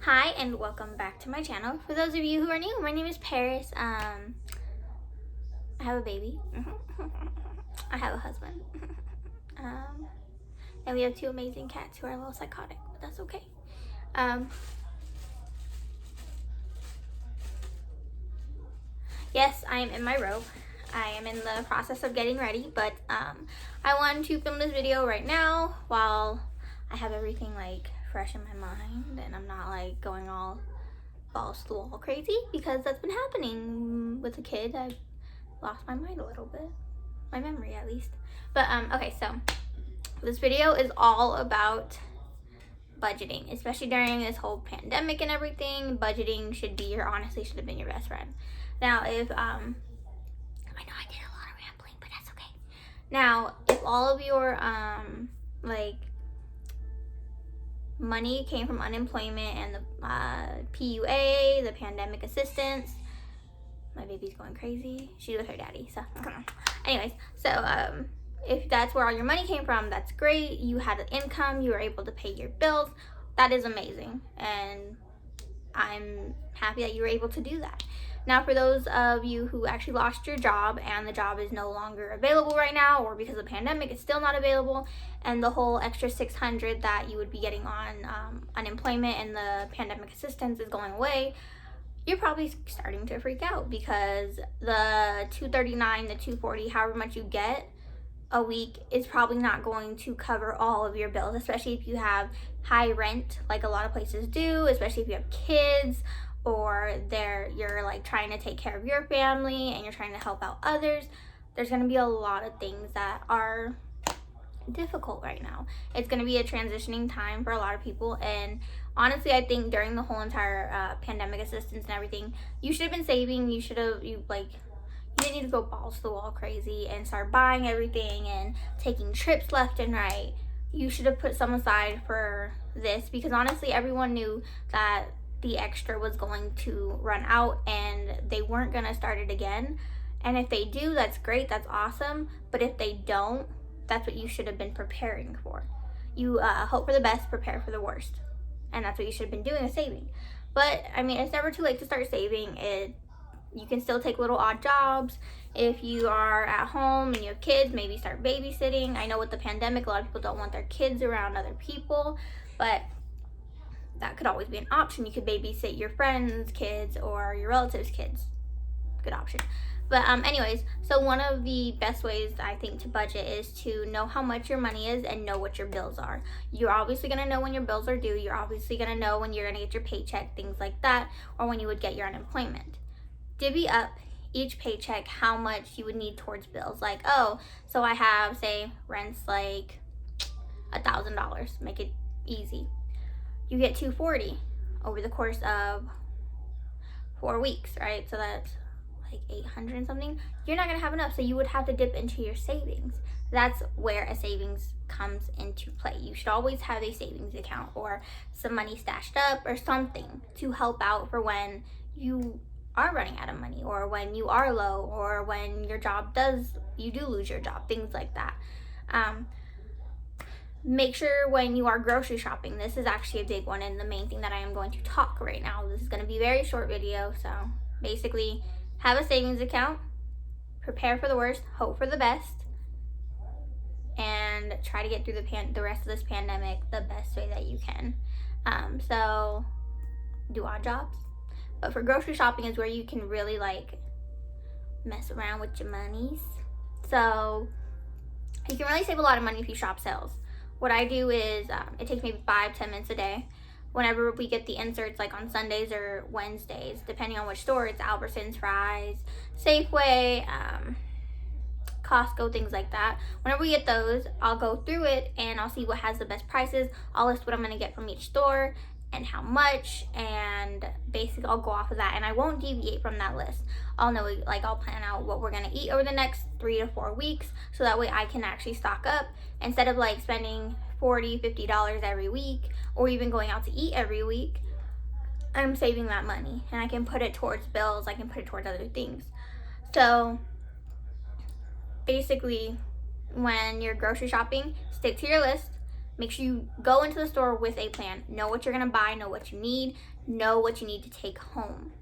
Hi and welcome back to my channel. For those of you who are new, my name is Paris. I have a baby. I have a husband. And we have two amazing cats who are a little psychotic, but that's okay. Yes, I am in my robe. I am in the process of getting ready, but I wanted to film this video right now while I have everything like fresh in my mind and I'm not like going all balls to the wall crazy, because that's been happening with a kid. I've lost my mind a little bit, my memory at least. But okay, so this video is all about budgeting, especially during this whole pandemic and everything. Budgeting should have been your best friend. Now, if I know I did a lot of rambling, but that's okay. Now, if all of your like money came from unemployment and the PUA, the pandemic assistance. My baby's going crazy. She's with her daddy, so come on. Anyways, so if that's where all your money came from, that's great. You had an income, you were able to pay your bills. That is amazing, and I'm happy that you were able to do that. Now, for those of you who actually lost your job and the job is no longer available right now, or because of the pandemic it's still not available, and the whole extra $600 that you would be getting on unemployment and the pandemic assistance is going away, you're probably starting to freak out, because the $239, the $240, however much you get a week is probably not going to cover all of your bills, especially if you have high rent like a lot of places do, especially if you have kids, or you're like trying to take care of your family and you're trying to help out others. There's going to be a lot of things that are difficult right now. It's going to be a transitioning time for a lot of people, and honestly I think during the whole entire pandemic assistance and everything, you should have been saving. You didn't need to go balls to the wall crazy and start buying everything and taking trips left and right. You should have put some aside for this, because honestly everyone knew that the extra was going to run out and they weren't going to start it again. And if they do, that's great, that's awesome. But if they don't, that's what you should have been preparing for. You hope for the best, prepare for the worst. And that's what you should have been doing, is saving. But I mean, it's never too late to start saving. You can still take little odd jobs. If you are at home and you have kids, maybe start babysitting. I know with the pandemic, a lot of people don't want their kids around other people, but that could always be an option. You could babysit your friends' kids or your relatives' kids. Good option. But anyways, so one of the best ways I think to budget is to know how much your money is and know what your bills are. You're obviously going to know when your bills are due. You're obviously going to know when you're going to get your paycheck, things like that, or when you would get your unemployment. Divvy up each paycheck how much you would need towards bills. Like, oh, so I have, say, rent's like $1,000. Make it easy. You get $240 over the course of 4 weeks, right? So that's like 800 and something. You're not gonna have enough, so you would have to dip into your savings. That's where a savings comes into play. You should always have a savings account or some money stashed up or something to help out for when you are running out of money, or when you are low, or when you do lose your job, things like that. Make sure when you are grocery shopping, this is actually a big one and the main thing that I am going to talk right now. This is going to be a very short video, so basically have a savings account, prepare for the worst, hope for the best, and try to get through the rest of this pandemic the best way that you can. So do odd jobs, but for grocery shopping is where you can really like mess around with your monies. So you can really save a lot of money if you shop sales. What I do is it takes maybe 5-10 minutes a day. Whenever we get the inserts, like on Sundays or Wednesdays, depending on which store, it's Albertsons, Fry's, Safeway, Costco, things like that. Whenever we get those, I'll go through it and I'll see what has the best prices. I'll list what I'm going to get from each store and how much, and basically I'll go off of that, and I won't deviate from that list. I'll know, like, I'll plan out what we're gonna eat over the next 3 to 4 weeks, so that way I can actually stock up instead of like spending $40-50 every week, or even going out to eat every week. I'm saving that money and I can put it towards bills, I can put it towards other things. So basically, when you're grocery shopping, stick to your list, Make sure you go into the store with a plan. Know what you're gonna buy, know what you need, know what you need to take home.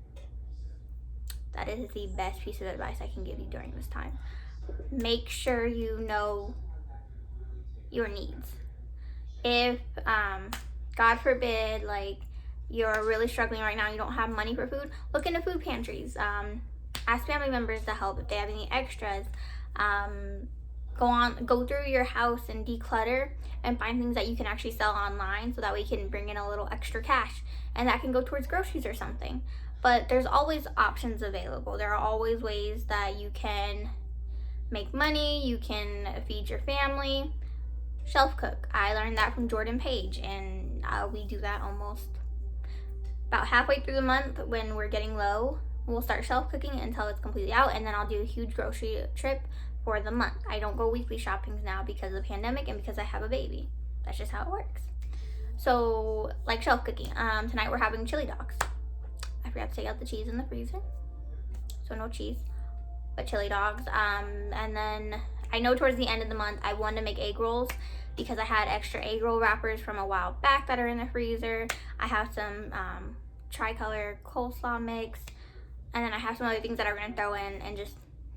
That is the best piece of advice I can give you during this time. Make sure you know your needs. If, God forbid, like, you're really struggling right now, you don't have money for food, look into food pantries. Ask family members to help if they have any extras. Go through your house and declutter and find things that you can actually sell online, so that way you can bring in a little extra cash, and that can go towards groceries or something. But there's always options available. There are always ways that you can make money, you can feed your family. Shelf cook. I learned that from Jordan Page, and we do that almost about halfway through the month. When we're getting low, we'll start shelf cooking until it's completely out, and then I'll do a huge grocery trip for the month. I don't go weekly shopping now because of the pandemic and because I have a baby. That's just how it works. So, like shelf cooking. Tonight we're having chili dogs. I forgot to take out the cheese in the freezer, so no cheese, but chili dogs. And then I know towards the end of the month I want to make egg rolls, because I had extra egg roll wrappers from a while back that are in the freezer. I have some tricolor coleslaw mix, and then I have some other things that I'm gonna throw in and just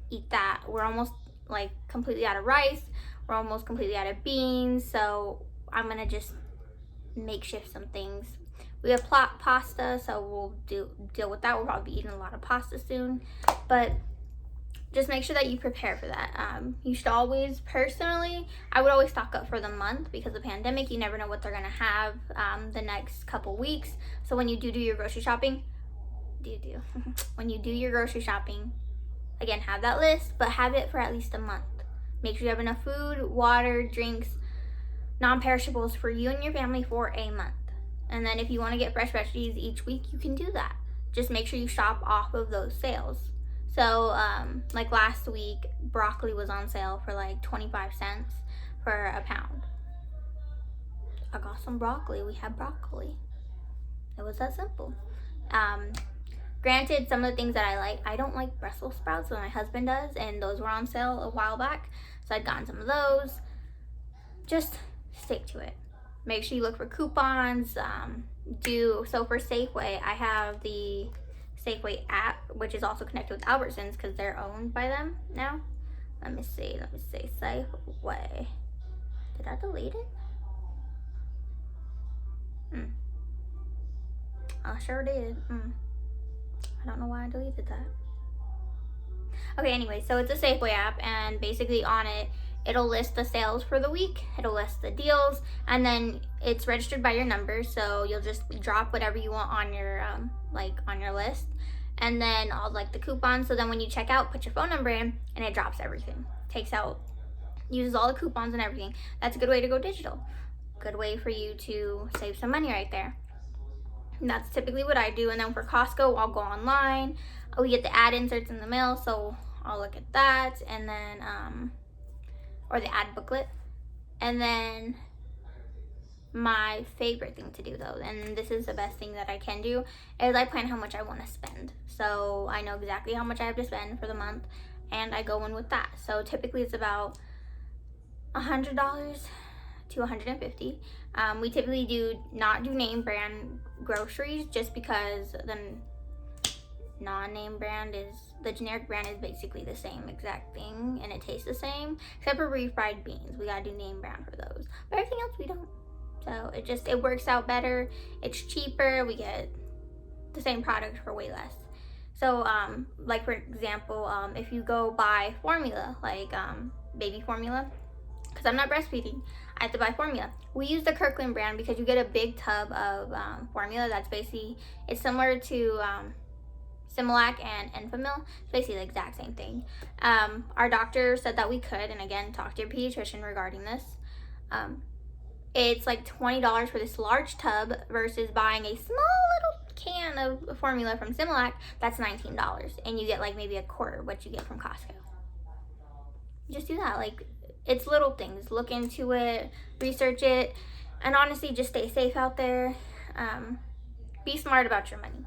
eat that. We're almost like completely out of rice. We're almost completely out of beans, so I'm gonna just makeshift some things. We have pasta, so we'll deal with that. We'll probably be eating a lot of pasta soon, but just make sure that you prepare for that. You should always, personally, I would always stock up for the month, because of the pandemic, you never know what they're gonna have the next couple weeks. So when you do your grocery shopping, when you do your grocery shopping, again, have that list, but have it for at least a month. Make sure you have enough food, water, drinks, non-perishables for you and your family for a month. And then if you want to get fresh veggies each week, you can do that. Just make sure you shop off of those sales. So, like last week, broccoli was on sale for like 25 cents for a pound. I got some broccoli. We had broccoli. It was that simple. Granted, some of the things that I like, I don't like Brussels sprouts, but my husband does, and those were on sale a while back, so I'd gotten some of those. Just stick to it. Make sure you look for coupons. So for Safeway, I have the Safeway app, which is also connected with Albertsons because they're owned by them now. Let me see, Safeway. Did I delete it? I sure did. I don't know why I deleted that. Okay, anyway, so it's a Safeway app, and basically on it, it'll list the sales for the week, it'll list the deals, and then it's registered by your number, so you'll just drop whatever you want on your on your list, and then all like the coupons. So then when you check out, put your phone number in, and it drops everything. Uses all the coupons and everything. That's a good way to go digital. Good way for you to save some money right there. And that's typically what I do. And then for Costco, I'll go online. We get the ad inserts in the mail, so I'll look at that, and then or the ad booklet. And then my favorite thing to do though, and this is the best thing that I can do, is I plan how much I want to spend. So I know exactly how much I have to spend for the month, and I go in with that. So typically it's about $100 to $150. We typically do not do name brand groceries, just because the non-name brand the generic brand is basically the same exact thing, and it tastes the same, except for refried beans. We gotta do name brand for those, but everything else we don't. So it works out better. It's cheaper. We get the same product for way less. So like for example, if you go buy formula, like baby formula, because I'm not breastfeeding, I have to buy formula. We use the Kirkland brand because you get a big tub of formula that's basically, it's similar to Similac and Enfamil. It's basically the exact same thing. Our doctor said that we could, and again, talk to your pediatrician regarding this. It's like $20 for this large tub versus buying a small little can of formula from Similac. That's $19, and you get like maybe a quarter what you get from Costco. Just do that. Like, it's little things. Look into it, research it, and honestly, just stay safe out there. Be smart about your money.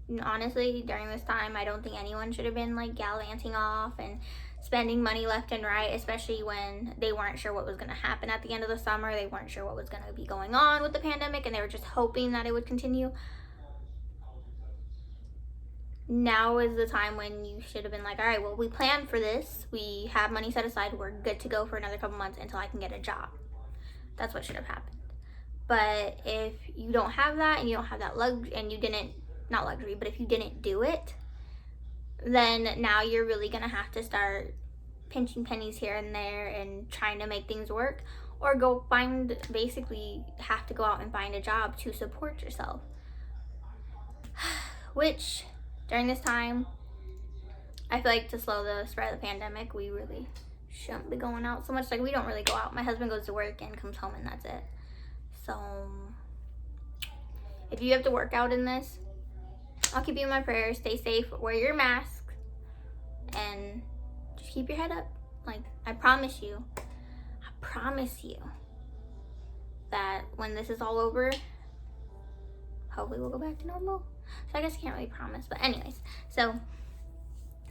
And honestly, during this time, I don't think anyone should have been like gallivanting off and spending money left and right, especially when they weren't sure what was going to happen at the end of the summer. They weren't sure what was going to be going on with the pandemic, and they were just hoping that it would continue. Now is the time when you should have been like, all right, well, we planned for this. We have money set aside. We're good to go for another couple months until I can get a job. That's what should have happened. But if you don't have that, and you don't have that and you didn't, not luxury, but if you didn't do it, then now you're really going to have to start pinching pennies here and there and trying to make things work, or basically have to go out and find a job to support yourself. Which, during this time, I feel like to slow the spread of the pandemic, we really shouldn't be going out so much. Like, we don't really go out. My husband goes to work and comes home, and that's it. So if you have to work out in this, I'll keep you in my prayers. Stay safe, wear your mask, and just keep your head up. Like, I promise you that when this is all over, hopefully we'll go back to normal. So I guess I can't really promise, but anyways, so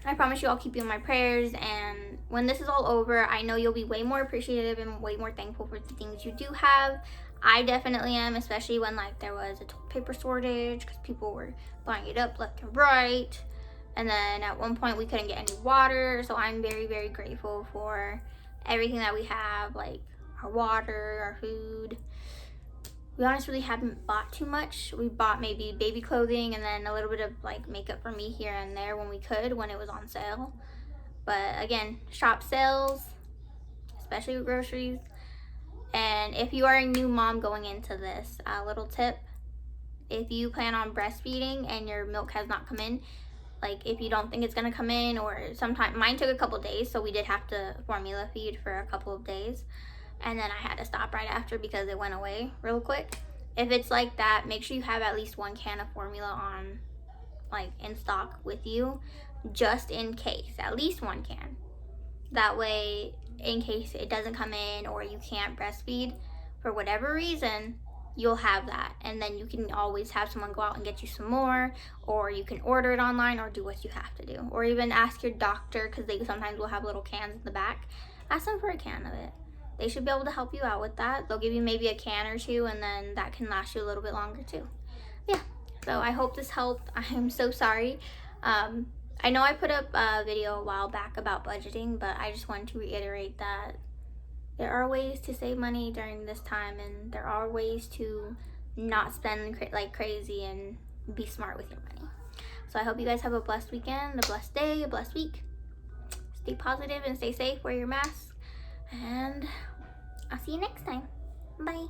I promise you I'll keep you in my prayers, and when this is all over, I know you'll be way more appreciative and way more thankful for the things you do have. I definitely am, especially when like there was a toilet paper shortage because people were buying it up left and right, and then at one point we couldn't get any water. So I'm very, very grateful for everything that we have, like our water, our food. We honestly really haven't bought too much. We bought maybe baby clothing and then a little bit of like makeup for me here and there when we could, when it was on sale. But again, shop sales, especially with groceries. And if you are a new mom going into this, a little tip: if you plan on breastfeeding and your milk has not come in, like if you don't think it's gonna come in, or sometimes mine took a couple days, so we did have to formula feed for a couple of days, and then I had to stop right after because it went away real quick. If it's like that, make sure you have at least 1 can of formula on, like in stock with you, just in case. At least 1 can. That way, in case it doesn't come in or you can't breastfeed for whatever reason, you'll have that, and then you can always have someone go out and get you some more, or you can order it online, or do what you have to do, or even ask your doctor, because they sometimes will have little cans in the back. Ask them for a can of it. They should be able to help you out with that. They'll give you maybe a can or 2, and then that can last you a little bit longer too. Yeah, so I hope this helped. I'm so sorry. I know I put up a video a while back about budgeting, but I just wanted to reiterate that there are ways to save money during this time, and there are ways to not spend like crazy and be smart with your money. So I hope you guys have a blessed weekend, a blessed day, a blessed week. Stay positive and stay safe, wear your mask, and I'll see you next time. Bye.